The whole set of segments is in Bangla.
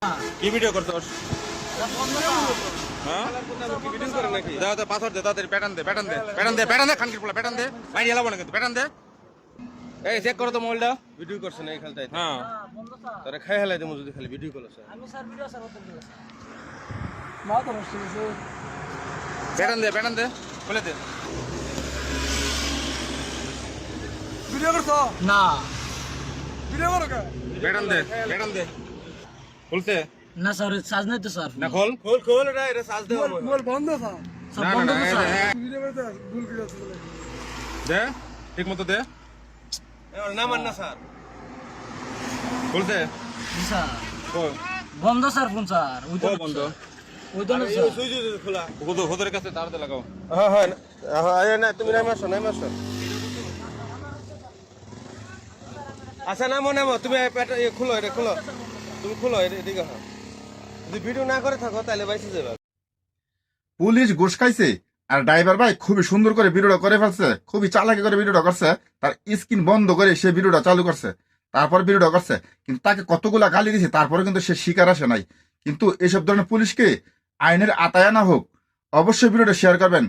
কি ভিডিও করছস? হ্যাঁ দাও দাও পাথর দে তাড়াতাড়ি প্যাটার্ন দে প্যাটার্ন দে প্যাটার্ন দে প্যাটার্ন দে খানকির পোলা প্যাটার্ন দে মাইরি এলাবো না কিন্তু প্যাটার্ন দে। এই চেক করো তো মোবাইলটা। ভিডিও করছে না এই খেলতে হ্যাঁ তারা খাই হেলাই দেবো যদি খালি ভিডিও করো স্যার আমি স্যার ভিডিও স্যার করতে দিয়েছি মা তো বসে প্যাটার্ন দে খুলে দে। ভিডিও করছো না ভিডিও করো কে প্যাটার্ন দে খুলছে না স্যার সাজ নাই তো স্যার না খোল খোল খোল এটা সাজ দেওয়া মোবাইল বন্ধ স্যার সব না, বন্ধ না, তো এই স্যার যে, ভিডিও করতে ভুল ভিডিও চলে দে ঠিক মতো দে না মান না স্যার খুলছে স্যার কই বন্ধ স্যার ফোন স্যার ওই তো কই বন্ধ ওই তো না স্যার সুইচ খোলা হোদের কাছে তার দে লাগাও। হ্যাঁ হ্যাঁ না তুমি নাম আসো আচ্ছা নামো তুমি খুলো এটা খুলো তুমি খুলো এদিকে হ্যাঁ যদি ভিডিও না করে থাকো তাহলে বাইসে যাবে। পুলিশ ঘুষ খাইছে আর ড্রাইভার ভাই খুবই সুন্দর করে ভিডিওটা করে ফেলছে, খুবই চালাকি করে ভিডিওটা করছে, তার স্ক্রিন বন্ধ করে সে ভিডিওটা চালু করছে, তারপর ভিডিওটা করছে, কিন্তু তাকে কতগুলা গালি দিছে তারপরে কিন্তু সে শিকার আসে নাই। কিন্তু এইসব ধরনের পুলিশকে আইনের আতায় আনা হোক, অবশ্যই ভিডিওটা শেয়ার করবেন।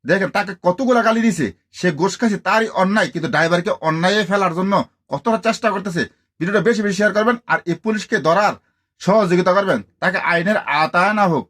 দেখেন তাকে কতগুলা গালি দিছে, সে ঘুষ খাইছে তারই অন্যায়, কিন্তু ড্রাইভারকে অন্যায় ফেলার জন্য কতটা চেষ্টা করতেছে। ভিডিওটা বেশি বেশি শেয়ার করবেন আর এই পুলিশকে ধরার সহযোগিতা করবেন, তাকে আইনের আওতায় আনা হোক।